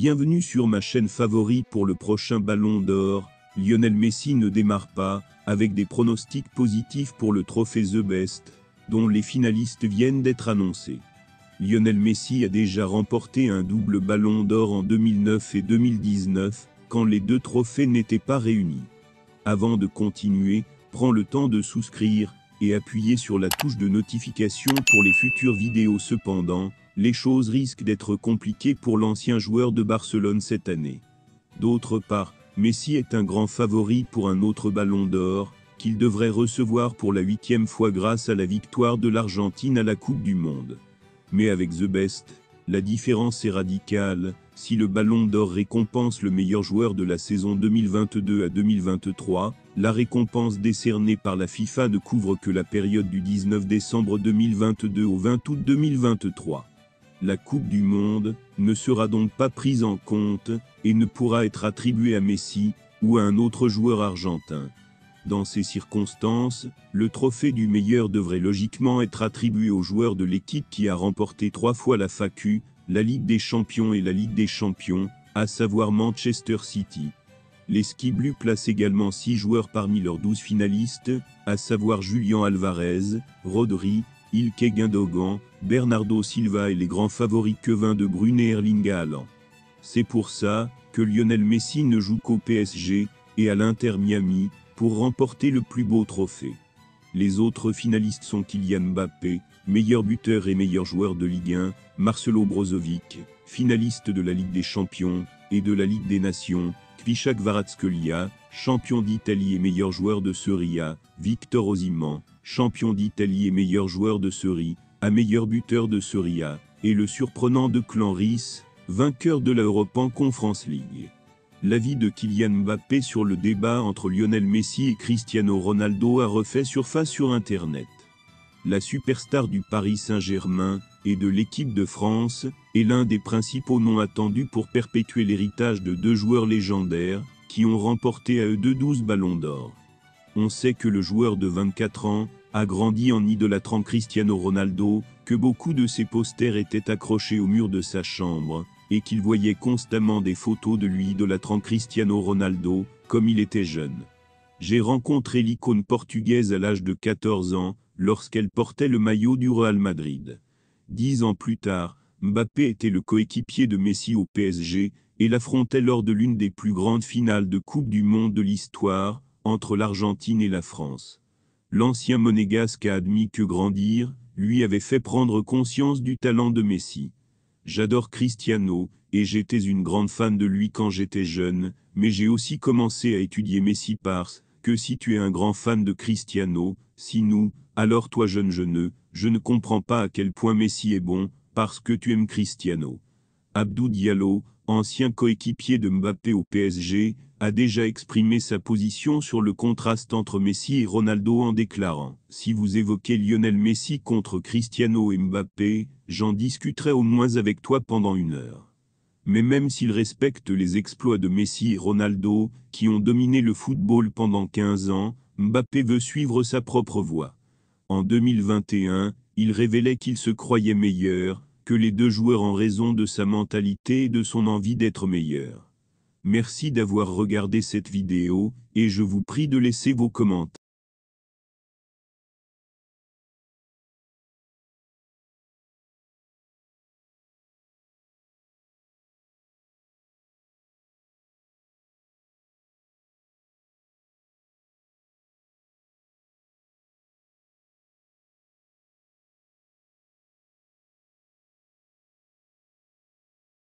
Bienvenue sur ma chaîne favorite pour le prochain Ballon d'Or. Lionel Messi ne démarre pas, avec des pronostics positifs pour le trophée The Best, dont les finalistes viennent d'être annoncés. Lionel Messi a déjà remporté un double Ballon d'Or en 2009 et 2019, quand les deux trophées n'étaient pas réunis. Avant de continuer, prends le temps de souscrire, et appuyer sur la touche de notification pour les futures vidéos. Cependant, les choses risquent d'être compliquées pour l'ancien joueur de Barcelone cette année. D'autre part, Messi est un grand favori pour un autre Ballon d'Or, qu'il devrait recevoir pour la 8e fois grâce à la victoire de l'Argentine à la Coupe du Monde. Mais avec The Best, la différence est radicale. Si le Ballon d'Or récompense le meilleur joueur de la saison 2022 à 2023, la récompense décernée par la FIFA ne couvre que la période du 19 décembre 2022 au 20 août 2023. La Coupe du Monde ne sera donc pas prise en compte et ne pourra être attribuée à Messi ou à un autre joueur argentin. Dans ces circonstances, le trophée du meilleur devrait logiquement être attribué au joueur de l'équipe qui a remporté 3 fois la FAQ, la Ligue des Champions et la Ligue des Champions, à savoir Manchester City. Les Skiblu placent également 6 joueurs parmi leurs 12 finalistes, à savoir Julian Alvarez, Rodri, Ilkay Gündogan, Bernardo Silva et les grands favoris Kevin De Bruyne et Erling Haaland. C'est pour ça que Lionel Messi ne joue qu'au PSG et à l'Inter Miami pour remporter le plus beau trophée. Les autres finalistes sont Kylian Mbappé, meilleur buteur et meilleur joueur de Ligue 1, Marcelo Brozovic, finaliste de la Ligue des Champions et de la Ligue des Nations, Kvicha Kvaratskhelia, champion d'Italie et meilleur joueur de Serie A, Victor Osimhen, champion d'Italie et meilleur joueur de Serie A, meilleur buteur de Serie A, et le surprenant Declan Rice, vainqueur de la European Conference League. L'avis de Kylian Mbappé sur le débat entre Lionel Messi et Cristiano Ronaldo a refait surface sur Internet. La superstar du Paris Saint-Germain et de l'équipe de France est l'un des principaux noms attendus pour perpétuer l'héritage de deux joueurs légendaires qui ont remporté à eux deux 12 ballons d'or. On sait que le joueur de 24 ans a grandi en idolâtrant Cristiano Ronaldo, que beaucoup de ses posters étaient accrochés au mur de sa chambre, et qu'il voyait constamment des photos de lui idolâtrant Cristiano Ronaldo, comme il était jeune. J'ai rencontré l'icône portugaise à l'âge de 14 ans, lorsqu'elle portait le maillot du Real Madrid. 10 ans plus tard, Mbappé était le coéquipier de Messi au PSG, et l'affrontait lors de l'une des plus grandes finales de Coupe du Monde de l'histoire, entre l'Argentine et la France. L'ancien monégasque a admis que grandir lui avait fait prendre conscience du talent de Messi. J'adore Cristiano, et j'étais une grande fan de lui quand j'étais jeune, mais j'ai aussi commencé à étudier Messi parce que si tu es un grand fan de Cristiano, si nous, alors toi jeune je ne comprends pas à quel point Messi est bon, parce que tu aimes Cristiano. Abdou Diallo, ancien coéquipier de Mbappé au PSG, a déjà exprimé sa position sur le contraste entre Messi et Ronaldo en déclarant « Si vous évoquez Lionel Messi contre Cristiano et Mbappé, j'en discuterai au moins avec toi pendant 1 heure. » Mais même s'il respecte les exploits de Messi et Ronaldo, qui ont dominé le football pendant 15 ans, Mbappé veut suivre sa propre voie. En 2021, il révélait qu'il se croyait meilleur que les deux joueurs en raison de sa mentalité et de son envie d'être meilleur. Merci d'avoir regardé cette vidéo, et je vous prie de laisser vos commentaires.